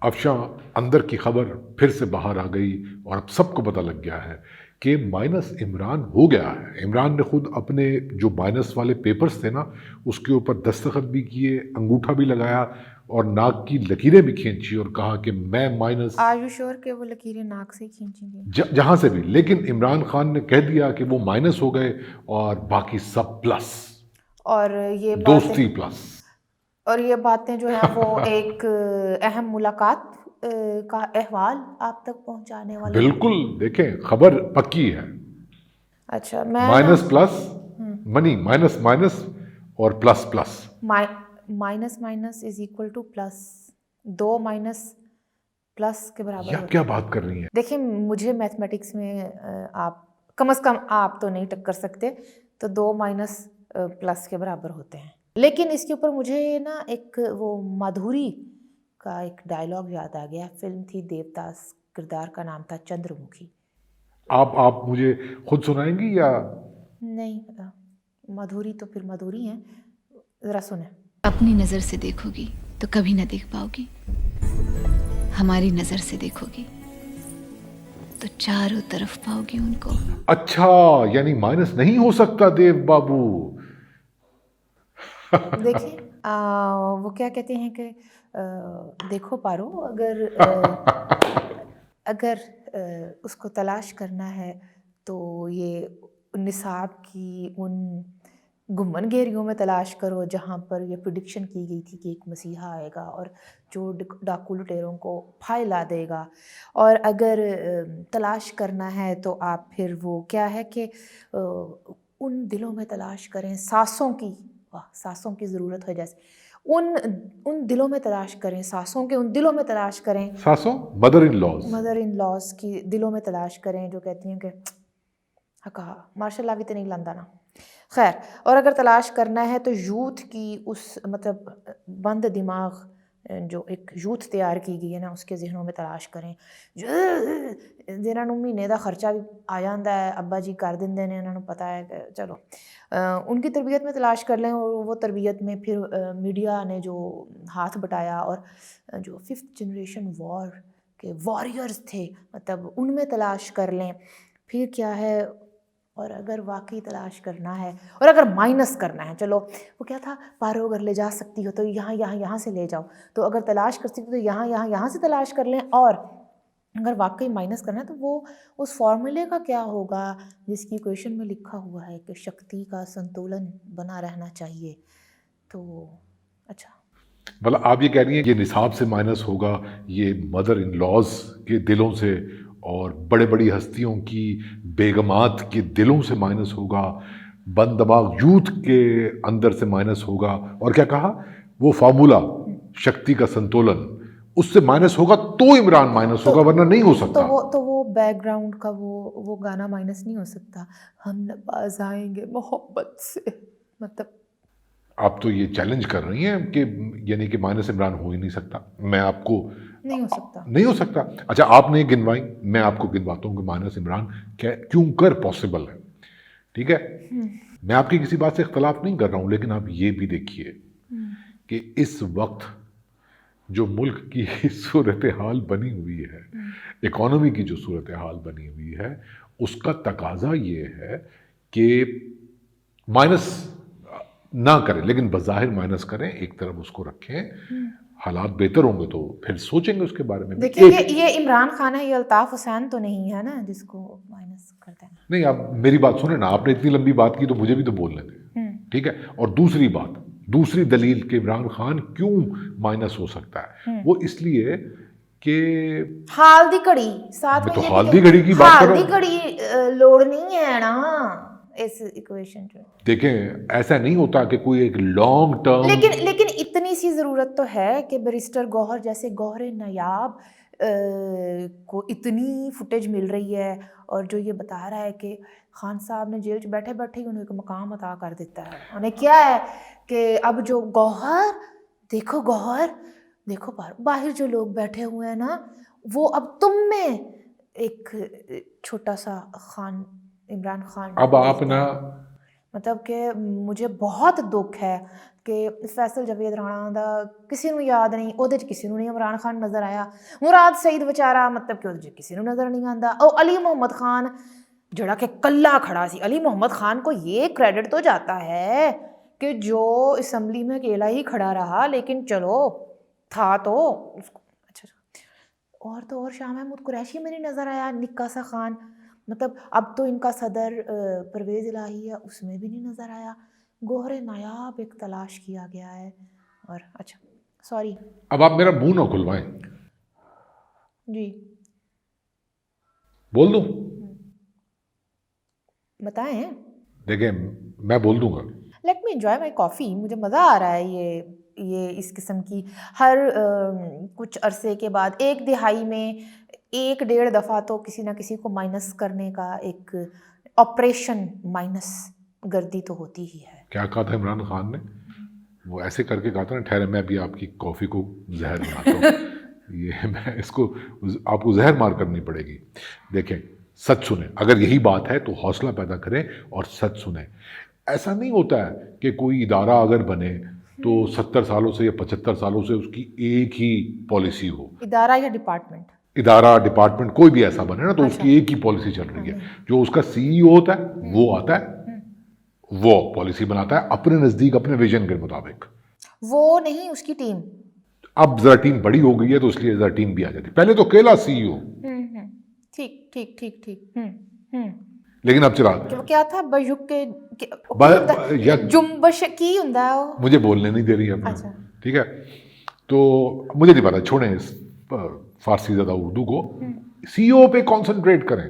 अफशां अंदर की खबर फिर से बाहर आ गई और अब सबको पता लग गया है कि माइनस इमरान हो गया है। इमरान ने खुद अपने जो माइनस वाले पेपर्स थे ना, उसके ऊपर दस्तखत भी किए, अंगूठा भी लगाया और नाक की लकीरें भी खींची और कहा कि मैं माइनस आर यू श्योर कि वो लकीरें नाक से खींचेंगे? जहां से भी। लेकिन इमरान खान ने कह दिया कि वो माइनस हो गए और बाकी सब प्लस, और ये बातें दोस्ती प्लस। और ये बातें जो हैं वो एक अहम मुलाकात का अहवाल आप तक पहुंचाने वाली हैं। बिल्कुल, देखें खबर पक्की है। अच्छा, मैं ना माइनस प्लस मनी, माइनस माइनस और plus plus. Minus minus is equal to plus. दो माइनस प्लस के बराबर या होते क्या हैं। बात कर रही हैं? देखिए, मुझे मैथमेटिक्स में आप कम से कम आप तो नहीं टक्कर सकते, तो दो माइनस प्लस के बराबर होते हैं। लेकिन इसके ऊपर मुझे ना एक वो माधुरी का एक डायलॉग याद आ गया। फिल्म थी देवदास, किरदार का नाम था चंद्रमुखी। आप मुझे खुद सुनाएंगी या? नहीं, माधुरी तो फिर माधुरी है, जरा सुने। अपनी नजर से देखोगी तो कभी ना देख पाओगी, हमारी नजर से देखोगी तो चारों तरफ पाओगी उनको। अच्छा, यानी माइनस नहीं हो सकता देव बाबू। देखिए, वो क्या कहते हैं कि देखो पारो, अगर अगर उसको तलाश करना है तो ये निसाब की उन गुम्मन घेरियों में तलाश करो जहाँ पर ये प्रिडिक्शन की गई थी कि एक मसीहा आएगा और जो डाकू लुटेरों को फाय ला देगा। और अगर तलाश करना है तो आप फिर वो क्या है कि उन दिलों में तलाश करें सांसों की। वाह, सांसों की ज़रूरत है जैसे। उन उन दिलों में तलाश करें, सांसों के उन दिलों में तलाश करें, सासों, mother in laws. Mother in laws की दिलों में तलाश करें, जो कहती हैं कि हाँ कहा मार्शल भी तो नहीं लांदा ना। खैर, और अगर तलाश करना है तो यूथ की उस मतलब बंद दिमाग जो एक यूथ तैयार की गई है ना, उसके जहनों में तलाश करें जिन्हों महीने का खर्चा भी आ जाता है, अब्बा जी कर देंगे ने, उन्होंने पता है कि चलो उनकी तरबियत में तलाश कर लें। और वो तरबियत में फिर मीडिया ने जो हाथ बटाया और जो 5th जनरेशन वॉर के वॉरियर्स थे, मतलब उनमें तलाश कर लें। फिर क्या है, और अगर वाकई तलाश करना है और अगर माइनस करना है, चलो वो क्या था, पारो अगर ले जा सकती हो तो यहाँ यहाँ यहाँ से ले जाओ, तो अगर तलाश कर सकती हो तो यहाँ यहाँ यहाँ से तलाश कर लें। और अगर वाकई माइनस करना है तो वो उस फॉर्मूले का क्या होगा जिसकी इक्वेशन में लिखा हुआ है कि शक्ति का संतुलन बना रहना चाहिए। तो अच्छा, मतलब आप ये कह रही हैं ये निसाब से माइनस होगा, ये मदर इन लॉज के दिलों से और बड़े बड़ी हस्तियों की बेगमात के दिलों से माइनस होगा, बंद दिमाग यूथ के अंदर से माइनस होगा, और क्या कहा वो फार्मूला शक्ति का संतुलन, उससे माइनस होगा तो इमरान माइनस होगा, वरना नहीं हो सकता। तो वो बैकग्राउंड का वो गाना माइनस नहीं हो सकता। हम नवाज आएंगे मोहब्बत से, मतलब आप तो ये चैलेंज कर रही हैं कि यानी कि माइनस इमरान हो ही नहीं सकता। मैं आपको नहीं हो सकता। नहीं हो सकता। अच्छा, आपने गिनवाई, मैं आपको गिनवाता हूँ कि माइनस इमरान क्यों कर पॉसिबल है। ठीक है, मैं आपकी किसी बात से इख्तलाफ नहीं कर रहा हूँ, लेकिन आप ये भी देखिए कि इस वक्त जो मुल्क की सूरत हाल बनी हुई है, इकॉनमी की जो सूरत हाल बनी हुई है, उसका तकाजा ये है कि माइनस ना करें, लेकिन बज़ाहिर माइनस करें, एक तरफ उसको रखें। हालात बेहतर होंगे तो फिर सोचेंगे उसके बारे में। देखिए, ये इमरान खान है, ये अल्ताफ हुसैन तो नहीं है ना जिसको माइनस कर देना। नहीं, आप मेरी बात सुने ना, आपने इतनी लंबी बात की तो मुझे भी तो बोलने दें। ठीक है, और दूसरी बात, दूसरी दलील कि इमरान खान क्यों माइनस हो सकता है, वो इसलिए कि हाल दी घड़ी साथ मैं में तो ये हाल दी घड़ी की बात कर हाल रहा दी हूं। घड़ी लोड नहीं है ना इस इक्वेशन में। देखें, ऐसा नहीं होता कि कोई एक लॉन्ग टर्म, लेकिन इतनी सी ज़रूरत तो है कि बैरिस्टर गौहर जैसे गौहर नायाब को इतनी फुटेज मिल रही है और जो ये बता रहा है कि खान साहब ने जेल 'च बैठे बैठे ही उन्हें एक मकाम अता कर देता है। उन्हें क्या है कि अब जो गौहर देखो बाहर जो लोग बैठे हुए हैं ना, वो अब तुम में एक छोटा सा खान, इमरान खान अब आप देखते ना, हैं। मतलब कि मुझे बहुत दुख है ਕਿ ਫੈਸਲ ਜਵੇਦ ਰਾਣਾ ਦਾ ਕਿਸੇ ਨੂੰ ਯਾਦ ਨਹੀਂ, ਉਹਦੇ 'ਚ ਕਿਸੇ ਨੂੰ ਨਹੀਂ ਇਮਰਾਨ ਖਾਨ ਨਜ਼ਰ ਆਇਆ। ਮੁਰਾਦ ਸਈਦ ਵਿਚਾਰਾ ਮਤਲਬ ਕਿ ਉਹਦੇ 'ਚ ਕਿਸੇ ਨੂੰ ਨਜ਼ਰ ਨਹੀਂ ਆਉਂਦਾ। ਉਹ ਅਲੀ ਮੁਹੰਮਦ ਖਾਨ ਜਿਹੜਾ ਕਿ ਕੱਲਾ खड़ा सी, अली मोहम्मद खान को ये क्रेडिट तो जाता है कि जो असम्बली में अकेला ही खड़ा रहा, लेकिन चलो था तो उसको अच्छा। और तो और शाह महमूद कुरैशी में नहीं नज़र आया, निक्का सा खान, मतलब अब तो इनका सदर परवेज़ इलाही है, उसमें भी नहीं नज़र आया। गोहरे नायाब एक तलाश किया गया है। और अच्छा सॉरी, अब आप मेरा मुंह ना खुलवाएं, जी बोल दूं? बताएं। देखें, मैं बोल दूंगा। Let me enjoy my coffee. मुझे मज़ा आ रहा है ये इस किस्म की हर कुछ अरसे के बाद, एक दिहाई में 1-1.5 दफ़ा तो किसी ना किसी को माइनस करने का एक ऑपरेशन माइनस गर्दी तो होती ही है। क्या कहा था इमरान खान ने? वो ऐसे करके कहा था ना, ठहरे मैं भी आपकी कॉफ़ी को जहर बनाता हूँ। ये मैं इसको आपको जहर मार करनी पड़ेगी। देखें, सच सुने, अगर यही बात है तो हौसला पैदा करें और सच सुने। ऐसा नहीं होता है कि कोई इदारा अगर बने तो 70 सालों से या 75 सालों से उसकी एक ही पॉलिसी हो। इदारा या डिपार्टमेंट? इदारा, डिपार्टमेंट, कोई भी ऐसा बने ना तो अच्छा। उसकी एक ही पॉलिसी चल रही है। जो उसका CEO होता है वो आता है, वो पॉलिसी बनाता है अपने नज़दीक, अपने विजन के मुताबिक। वो नहीं, उसकी टीम। अब जरा टीम बड़ी हो गई है तो इसलिए जरा टीम भी आ जाती है। पहले तो अकेला CEO, ठीक ठीक ठीक ठीक। लेकिन अब चला क्या था बयुक के या जुम्बश की हुंदा है वो। मुझे बोलने नहीं दे रही है। अच्छा। ठीक है, तो मुझे नहीं पता, छोड़ें इस फारसी ज़्यादा उर्दू को। CEO पे कंसंट्रेट करें।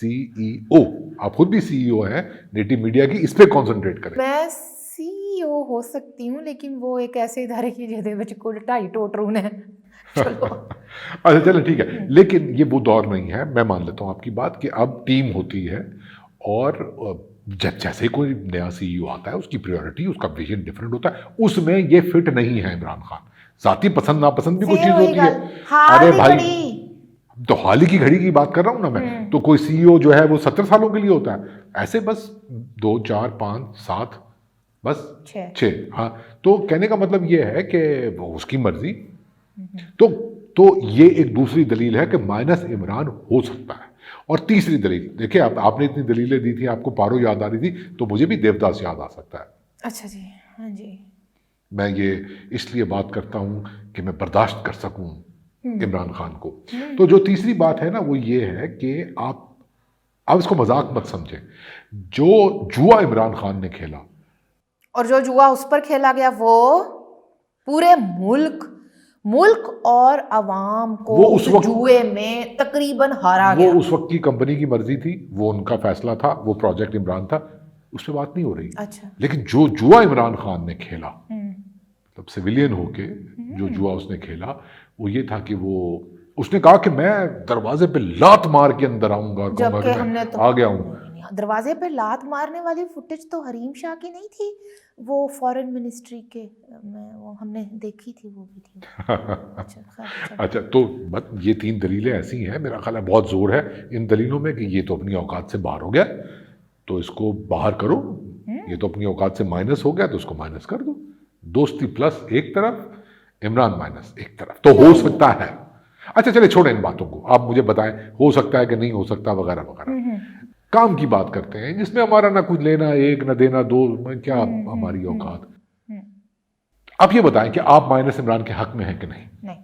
CEO, आप खुद भी CEO हैं नेटिव मीडिया की, इस पे कंसंट्रेट करें। मैं CEO हो सकती हूँ, लेकिन वो एक ऐसे इदारे की ਜਿਹਦੇ ਵਿੱਚ ਕੁੱਲ 2.5 ਟੋਟਰੂਨ है। चलो अच्छा चलो ठीक है, लेकिन ये वो दौर नहीं है। मैं मान लेता हूँ आपकी बात कि अब टीम होती है और जैसे ही कोई नया CEO आता है उसकी प्रायोरिटी, उसका विजन डिफरेंट होता है। उसमें ये फिट नहीं है इमरान खान। जाती पसंद नापसंद भी कुछ चीज़ होती है। अरे भाई, तो हाल ही की घड़ी की बात कर रहा हूँ ना मैं। तो कोई CEO जो है वो 70 सालों के लिए होता है, ऐसे बस 2, 4, 5, 7, बस 6। हाँ, तो कहने का मतलब ये है कि वो उसकी मर्जी। तो ये एक दूसरी दलील है कि माइनस इमरान हो सकता है। और तीसरी दलील देखिए, आपने इतनी दलीलें दी थी, आपको पारो याद आ रही थी, तो मुझे भी देवदास याद आ सकता है। अच्छा जी, हाँ जी। मैं ये इसलिए बात करता हूँ कि मैं बर्दाश्त कर सकूँ इमरान खान को। तो जो तीसरी बात है ना वो ये है कि आप इसको मजाक मत समझें। जो जुआ इमरान खान ने खेला, और जो जुआ उस पर खेला गया, वो पूरे मुल्क और अवाम को वो उस जुए में तकरीबन हारा गया। वो उस वक्त की कंपनी की मर्जी थी, वो उनका फैसला था, वो प्रोजेक्ट इमरान था, उस पर बात नहीं हो रही। अच्छा। लेकिन जो जुआ इमरान खान ने खेला, मतलब सिविलियन होके जो जुआ उसने खेला, वो ये था कि वो उसने कहा कि मैं दरवाजे पे लात मार के अंदर आऊंगा और कहूंगा कि मैं आ गया हूं। दरवाजे पे लात मारने वाली फुटेज तो हरीम शाह की नहीं थी, वो फॉरेन मिनिस्ट्री के में वो हमने देखी थी, वो भी थी। अच्छा, तो ये 3 दलीलें ऐसी हैं, मेरा ख्याल है बहुत जोर है इन दलीलों में कि ये तो अपनी औकात से बाहर हो गया, तो इसको बाहर करो। ये तो अपनी औकात से माइनस हो गया, तो उसको माइनस कर दो। दोस्ती प्लस एक तरफ, इमरान माइनस एक तरफ, तो हो सकता है। अच्छा चले, छोड़ें इन बातों को, आप मुझे बताएं हो सकता है कि नहीं हो सकता वगैरह वगैरह। काम की बात करते हैं जिसमें हमारा ना कुछ लेना एक ना देना दो, क्या हमारी औकात। आप ये बताएं कि आप माइनस इमरान के हक में हैं कि नहीं? नहीं।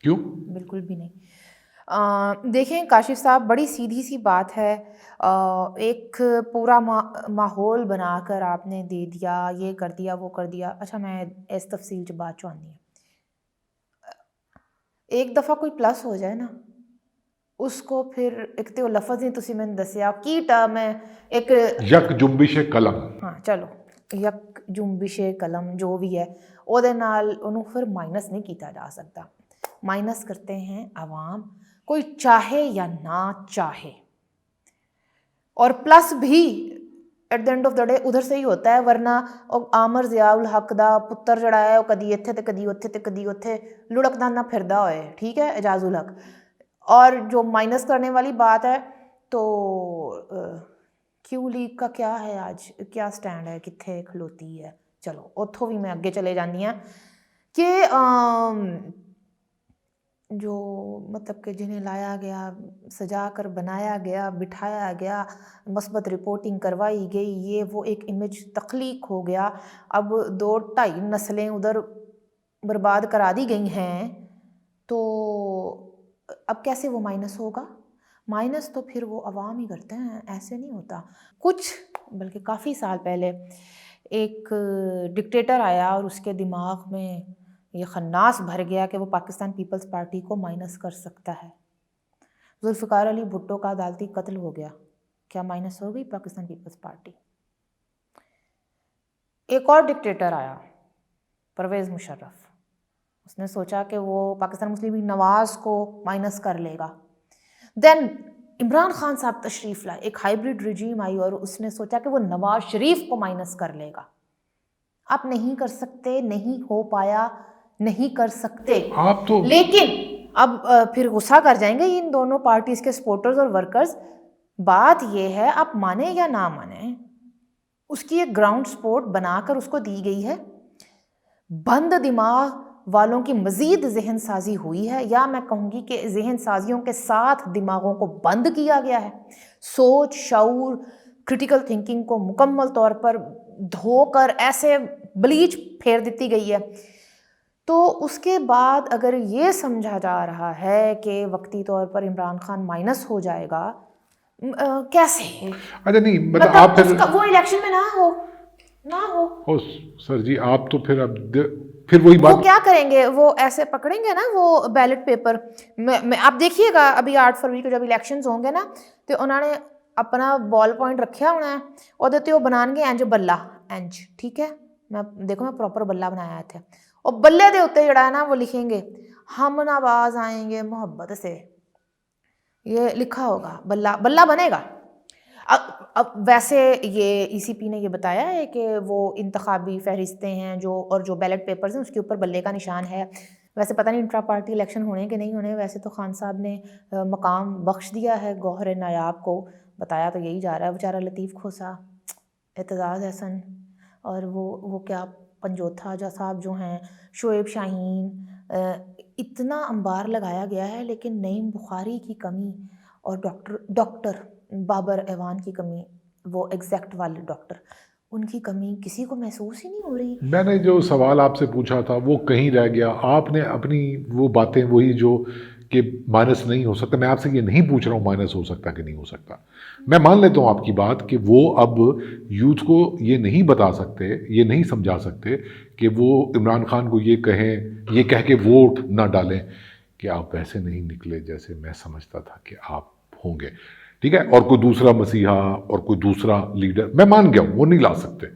क्यों? बिल्कुल भी नहीं। देखें काशिफ साहब, बड़ी सीधी सी बात है। एक पूरा माहौल बनाकर आपने दे दिया, ये कर दिया वो कर दिया। अच्छा, मैं इस तफसील च बात चाहनी है। एक दफ़ा कोई प्लस हो जाए ना, उसको फिर एक तो लफज नहीं तुसी मैंने दसिया की टर्म है, एक यक जुम्बिश कलम। हाँ चलो, यक जुम्बिश कलम जो भी है, ਉਹਦੇ ਨਾਲ ਉਹਨੂੰ फिर माइनस नहीं किया जा सकता। माइनस करते हैं आवाम, कोई चाहे या ना चाहे। और प्लस भी at the end of the day उधर से ही होता है, वरना आमर ज़ियाउल हक दा पुत्तर जड़ा है वो कदी इत्थे ते कदी उत्थे ते कदी उत्थे लुढ़कदा ना फिरदा होए, ठीक है, एजाजुल हक। और जो माइनस करने वाली बात है, तो क्यू लीग का क्या है आज, क्या स्टैंड है, कित्थे खलोती है, चलो उतो भी मैं अगे चले जानी हाँ कि जो मतलब कि जिन्हें लाया गया, सजा कर बनाया गया, बिठाया गया, मस्बत रिपोर्टिंग करवाई गई, ये वो एक इमेज तख्लीक हो गया। अब 2-2.5 नस्लें उधर बर्बाद करा दी गई हैं, तो अब कैसे वो माइनस होगा? माइनस तो फिर वो अवाम ही करते हैं, ऐसे नहीं होता। कुछ बल्कि काफ़ी साल पहले एक डिक्टेटर आया और उसके दिमाग में ये खन्नास भर गया कि वो पाकिस्तान पीपल्स पार्टी को माइनस कर सकता है। जुल्फ़िकार अली भुट्टो का अदालती कत्ल हो गया, क्या माइनस हो गई पाकिस्तान पीपल्स पार्टी? एक और डिक्टेटर आया, परवेज़ मुशर्रफ, उसने सोचा कि वो पाकिस्तान मुस्लिम लीग नवाज़ को माइनस कर लेगा। देन इमरान खान साहब तशरीफ़ लाए, एक हाइब्रिड रिजीम आई और उसने सोचा कि वो नवाज शरीफ को माइनस कर लेगा। आप नहीं कर सकते, नहीं हो पाया, नहीं कर सकते आप तो लेकिन अब फिर गुस्सा कर जाएंगे इन दोनों पार्टीज के सपोर्टर्स और वर्कर्स। बात यह है, आप माने या ना माने, उसकी एक ग्राउंड सपोर्ट बनाकर उसको दी गई है। बंद दिमाग वालों की मजीद जहन साजी हुई है, या मैं कहूँगी कि जहन साजियों के साथ दिमागों को बंद किया गया है। सोच, शऊर, क्रिटिकल थिंकिंग को मुकम्मल तौर पर धोकर ऐसे ब्लीच फेर दी गई है। तो उसके बाद अगर ये समझा जा रहा है कि वक्ती तौर पर इमरान खान माइनस हो जाएगा, कैसे? अच्छा नहीं, मतलब आप फिर वो इलेक्शन में ना हो। ओ सर जी, आप तो फिर अब फिर वही बात, वो क्या करेंगे, वो ऐसे पकड़ेंगे ना वो बैलेट पेपर में आप देखिएगा अभी 8 फरवरी को जब इलेक्शंस होंगे ना, तो उन्होंने अपना बॉल पॉइंट रखा होना है, और वो बनाएंगे इंज बल्ला, इंज, ठीक है, मैं देखो मैं प्रॉपर बल्ला बनाया है थे, और बल्ले के उत्ते जड़ा है ना वो लिखेंगे हम नवाज आएंगे मोहब्बत से, ये लिखा होगा, बल्ला बल्ला बनेगा। अब वैसे ये ईसीपी ने ये बताया है कि वो इंतखाबी फहरिस्तें हैं जो, और जो बैलेट पेपर्स हैं उसके ऊपर बल्ले का निशान है। वैसे पता नहीं इंट्रा पार्टी इलेक्शन होने के नहीं होने, वैसे तो खान साहब ने मकाम बख्श दिया है गौहर नायाब को, बताया तो यही जा रहा है। बेचारा लतीफ़ खोसा, एतजाज़ हसन, और वो क्या पंजोथा जा साहब जो हैं, शोएब शाहीन, इतना अंबार लगाया गया है, लेकिन नईम बुखारी की कमी और डॉक्टर बाबर एवान की कमी, वो एग्जैक्ट वाले डॉक्टर, उनकी कमी किसी को महसूस ही नहीं हो रही। मैंने जो सवाल आपसे पूछा था वो कहीं रह गया, आपने अपनी वो बातें वही जो कि माइनस नहीं हो सकता, मैं आपसे ये नहीं पूछ रहा हूँ माइनस हो सकता कि नहीं हो सकता। मैं मान लेता हूँ आपकी बात कि वो अब यूथ को ये नहीं बता सकते, ये नहीं समझा सकते कि वो इमरान खान को ये कहें, ये कह के वोट ना डालें कि आप वैसे नहीं निकले जैसे मैं समझता था कि आप होंगे, ठीक है, और कोई दूसरा मसीहा और कोई दूसरा लीडर, मैं मान गया हूँ वो नहीं ला सकते,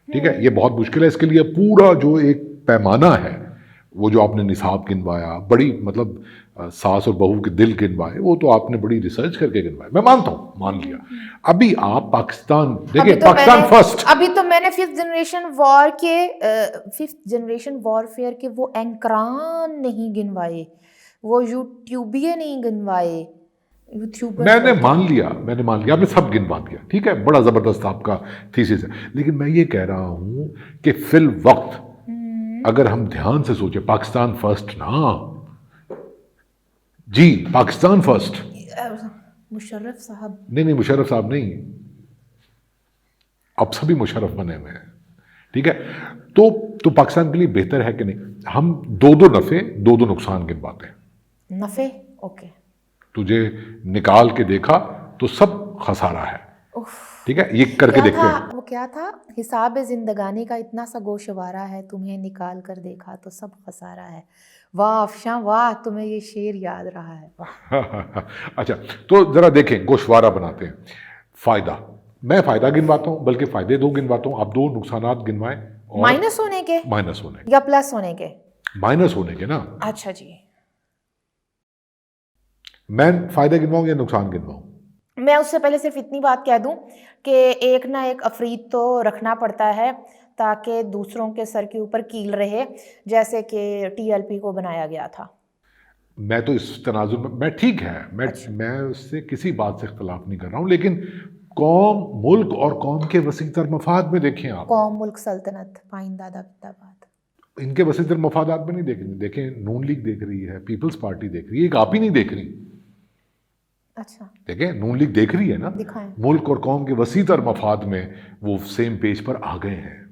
ठीक है, ये बहुत मुश्किल है। इसके लिए पूरा जो एक पैमाना है, वो जो आपने निसाब गिनवाया, बड़ी मतलब सास और बहू के दिल गिनवाए, वो तो आपने बड़ी रिसर्च करके गिनवाए, मैं मानता हूँ, मान लिया। अभी आप पाकिस्तान देखिए, पाकिस्तान फर्स्ट, अभी तो मैंने फिफ्थ जनरेशन वॉरफेयर के वो एंकरान नहीं गिनवाए, वो यूट्यूबिये नहीं गिनवाए, मैंने मान लिया, आपने सब गिनवा दिया, ठीक है, बड़ा ज़बरदस्त आपका थीसिस है। लेकिन मैं ये कह रहा हूँ कि फिल वक्त अगर हम ध्यान से सोचे, पाकिस्तान फर्स्ट ना जी, पाकिस्तान फर्स्ट, मुशर्रफ साहब नहीं मुशर्रफ साहब नहीं, अब सभी मुशर्रफ बने हुए हैं, ठीक है, तो पाकिस्तान के लिए बेहतर है कि नहीं हम दो नफ़े दो नुकसान गिनवाते हैं। नफ़े ओके, तुझे निकाल के देखा तो सब खसारा है, ठीक है, ये करके देखते हैं। वो क्या था, हिसाब जिंदगानी का इतना सा गोशवारा है, तुम्हें निकाल कर देखा तो सब खसारा है। वाह अफशां वाह, तुम्हें ये शेर याद रहा है। अच्छा, तो जरा देखें, गोशवारा बनाते हैं। फायदा, मैं फायदा गिनवाता हूं, बल्कि फायदे दो गिनवाता हूं, आप दो नुकसानात गिनवाएं। माइनस होने के या प्लस होने के? माइनस होने के ना। अच्छा जी, मैं फायदा गिनवाऊं या नुकसान गिनवाऊं? मैं उससे पहले सिर्फ इतनी बात कह दूं कि एक ना एक अफरीद तो रखना पड़ता है ताकि दूसरों के सर के ऊपर कील रहे, जैसे कि टीएलपी को बनाया गया था। मैं तो इस तनाजुर में, मैं ठीक है, मैं उससे किसी बात से इख्तलाफ नहीं कर रहा हूं, लेकिन कौम, मुल्क और कौम के वसीतर मफाद में देखें आप, कौम, मुल्क, सल्तनत, पाइंदा जिंदाबाद। इनके वसीतर मफादात में नहीं देखें। नून लीग देख रही है, पीपल्स पार्टी देख रही है, एक आप ही नहीं देख रही। अच्छा, देखें, नून लीग देख रही है ना, दिखाएं। मुल्क और कौम के वसीतर मफाद में वो सेम पेज पर आ गए हैं।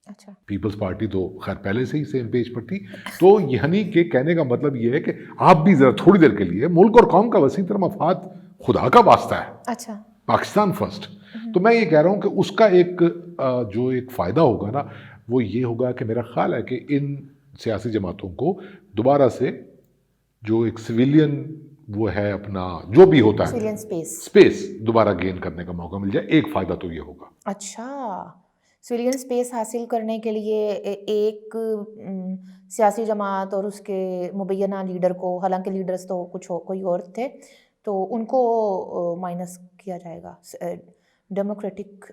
अच्छा, पीपल्स पार्टी तो खैर पहले से ही सेम पेज पर थी। तो यानी कि कहने का मतलब ये है कि आप भी जरा थोड़ी देर के लिए मुल्क और कौम का वसीतर मफाद खुदा का वास्ता है, अच्छा, पाकिस्तान फर्स्ट। तो मैं ये कह रहा हूँ कि उसका एक जो एक फ़ायदा होगा ना, वो ये होगा कि मेरा ख्याल है कि इन सियासी जमातों को दोबारा से जो एक सिविलियन वो है अपना जो भी होता है सिविलियन स्पेस दोबारा गेन करने का मौका मिल जाए। एक फ़ायदा तो ये होगा। अच्छा, सिविलियन स्पेस हासिल करने के लिए एक सियासी जमात और उसके मुबैना लीडर को, हालांकि लीडर्स तो कोई और थे, तो उनको माइनस किया जाएगा। डेमोक्रेटिक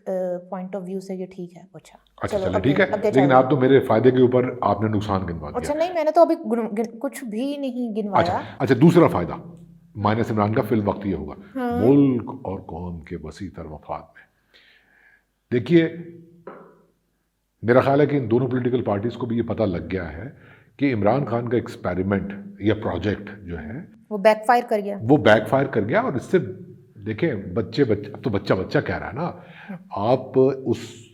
पॉइंट ऑफ व्यू से ये ठीक है। अच्छा, अच्छा चलो चले ठीक है, लेकिन आप तो मेरे फायदे के ऊपर आपने नुकसान गिनवा दिया। अच्छा, नहीं, मैंने तो अभी कुछ भी नहीं गिनवाया। अच्छा, दूसरा फायदा माइनस इमरान का फिल वक्त ये होगा, मुल्क और कौम के वसीतर मफाद में। देखिए, मेरा ख्याल है कि इन दोनों पॉलिटिकल पार्टीज को भी ये पता लग गया है कि इमरान खान का एक्सपेरिमेंट या प्रोजेक्ट जो है वो बैकफायर कर गया। और इससे देखें, बच्चा कह रहा है ना, आप उस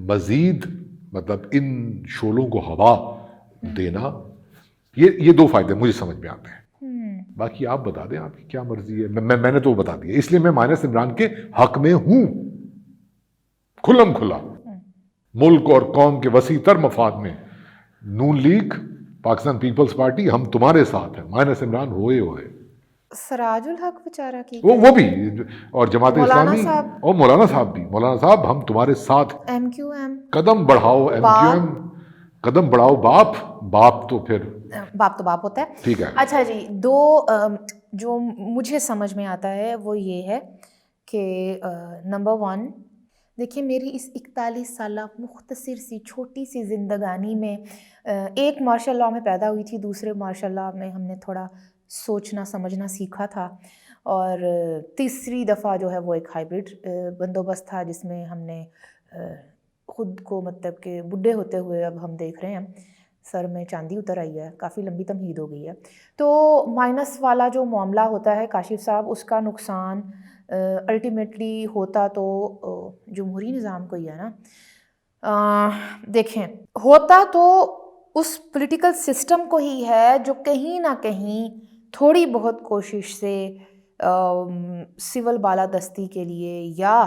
मजीद मतलब इन शोलों को हवा देना, ये दो फायदे मुझे समझ में आते हैं। बाकी आप बता दें, आपकी क्या मर्जी है। मैंने तो बता दिया, इसलिए मैं माइनस इमरान के हक में हूं, खुल्लम खुल्ला। मुल्क और कौम के वसीतर मफाद में नून लीग, पाकिस्तान पीपल्स पार्टी, हम तुम्हारे साथ हैं, माइनस इमरान होए होए। सराजुल हक बेचारा की वो भी, और जमात इस्लामी और मौलाना साहब हम तुम्हारे साथ। MQM कदम बढ़ाओ MQM, कदम बढ़ाओ बाप तो फिर बाप होता है। ठीक है। अच्छा जी, दो जो मुझे समझ में आता है वो ये है कि नंबर 1, देखिए, मेरी इस 41 साल मुख्तसर सी छोटी सी ज़िंदगानी में एक मार्शल लॉ में पैदा हुई थी, दूसरे मार्शल लॉ में हमने थोड़ा सोचना समझना सीखा था, और तीसरी दफ़ा जो है वो एक हाइब्रिड बंदोबस्त था जिसमें हमने ख़ुद को मतलब कि बूढ़े होते हुए अब हम देख रहे हैं सर में चांदी उतर आई है, काफ़ी लंबी तमहीद हो गई है। तो माइनस वाला जो मामला होता है काशिफ साहब, उसका नुकसान अल्टीमेटली होता तो जमहूरी निज़ाम को ही है ना। देखें, होता तो उस पॉलिटिकल सिस्टम को ही है जो कहीं ना कहीं थोड़ी बहुत कोशिश से सिविल बालादस्ती के लिए या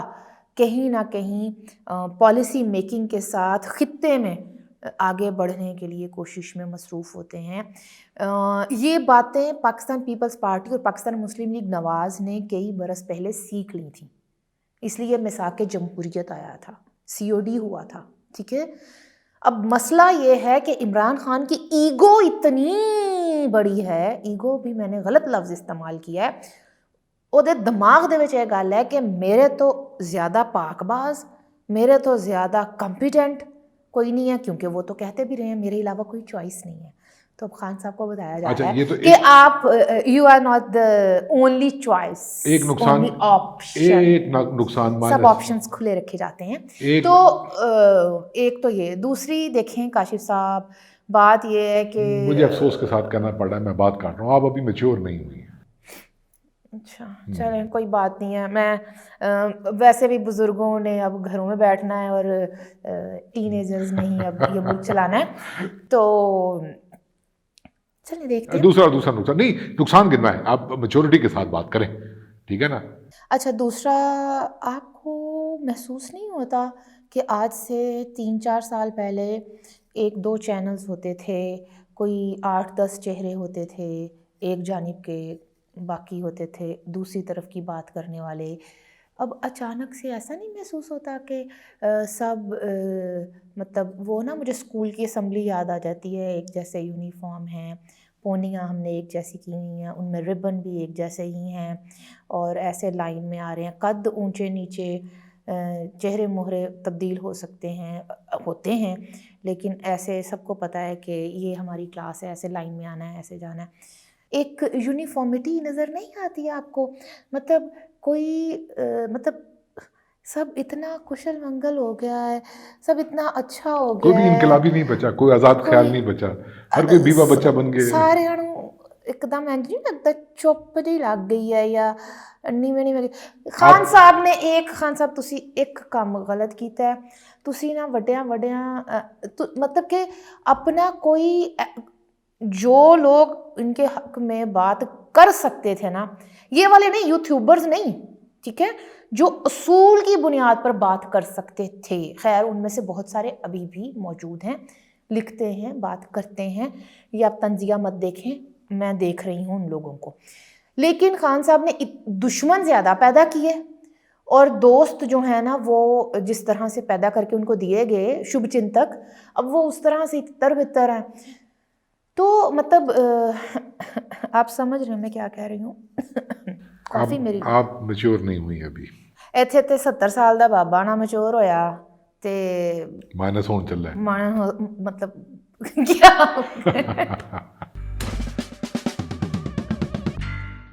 कहीं ना कहीं पॉलिसी मेकिंग के साथ खित्ते में आगे बढ़ने के लिए कोशिश में मसरूफ़ होते हैं। ये बातें पाकिस्तान पीपल्स पार्टी और पाकिस्तान मुस्लिम लीग नवाज़ ने कई बरस पहले सीख ली थी, इसलिए मिसाक जमहूरियत आया था, COD हुआ था, ठीक है। अब मसला ये है कि इमरान खान की ईगो इतनी बड़ी है, ईगो भी मैंने गलत लफ्ज़ इस्तेमाल किया है, ਉਹਦੇ दिमाग ਦੇ ਵਿੱਚ ਇਹ ਗੱਲ है कि मेरे तो ज़्यादा पाकबाज, मेरे तो ज़्यादा कॉम्पिटेंट कोई नहीं है, क्योंकि वो तो कहते भी रहे हैं मेरे अलावा कोई चॉइस नहीं है। तो अब खान साहब को बताया जा रहा है कि आप you are not the only choice, एक नुकसान, सब ऑप्शंस खुले रखे जाते हैं। तो एक तो ये, दूसरी देखें काशिफ साहब, बात ये है कि मुझे अफसोस के साथ कहना पड़ रहा है, मैं बात काट रहा हूँ, आप अभी मैच्योर नहीं हुई। अच्छा, चलें, कोई बात नहीं है। मैं वैसे भी बुज़ुर्गों ने अब घरों में बैठना है और टीनेजर्स नहीं अब ये मुल्क चलाना है, तो चलिए देखते हैं। दूसरा नुकसान नहीं, नुकसान कितना है, आप मैच्योरिटी के साथ बात करें, ठीक है ना। अच्छा, दूसरा, आपको महसूस नहीं होता कि आज से 3-4 साल पहले 1-2 चैनल्स होते थे, कोई 8-10 चेहरे होते थे एक जानिब के, बाकी होते थे दूसरी तरफ की बात करने वाले। अब अचानक से ऐसा नहीं महसूस होता कि सब मतलब वो ना, मुझे स्कूल की असम्बली याद आ जाती है, एक जैसे यूनिफॉर्म हैं, पोनियाँ हमने एक जैसी की हुई हैं, उनमें रिबन भी एक जैसे ही हैं, और ऐसे लाइन में आ रहे हैं, कद ऊंचे नीचे, चेहरे मोहरे तब्दील हो सकते हैं, होते हैं, लेकिन ऐसे सबको पता है कि ये हमारी क्लास है, ऐसे लाइन में आना है, ऐसे जाना है। एक यूनिफॉर्मिटी नज़र नहीं आती है आपको? मतलब कोई मतलब सब इतना कुशल मंगल हो गया है, सब इतना अच्छा हो कोई गया भी है, इनकलाबी नहीं बचा, कोई आज़ाद ख्याल कोई नहीं बचा, हर कोई बीवा बच्चा बन गए। सारे एकदम इंज नहीं लगता चुप जी लग गई है या नीਵੇਂ नीਵੇਂ ਖਾਨ ਸਾਹਿਬ ਨੇ ਖਾਨ ਸਾਹਿਬ ਤੁਸੀਂ ਇੱਕ ਕੰਮ ਗਲਤ ਕੀਤਾ ਹੈ, ਤੁਸੀਂ ਨਾ ਵੱਡਿਆਂ मतलब कि अपना कोई जो लोग इनके हक में बात कर सकते थे ना, ये वाले नहीं, यूट्यूबर्स नहीं, ठीक है, जो असूल की बुनियाद पर बात कर सकते थे, खैर उनमें से बहुत सारे अभी भी मौजूद हैं, लिखते हैं, बात करते हैं, ये आप तंजिया मत देखें, मैं देख रही हूँ उन लोगों को। लेकिन खान साहब ने दुश्मन ज़्यादा पैदा किए और दोस्त जो है ना वो जिस तरह से पैदा करके उनको दिए गए शुभचिंतक, अब वो उस तरह से इतर बितर हैं। तो मतलब आप समझ रहे हैं मैं क्या कह रही हूँ। काफ़ी मेरी आप मैच्योर नहीं हुई अभी। ਇੱਥੇ ਤੇ 70 ਸਾਲ ਦਾ ਬਾਬਾ ਨਾ ਮੈਚੋਰ ਹੋਇਆ ਤੇ माइनस होने चल रहा है। ਮਤਲਬ क्या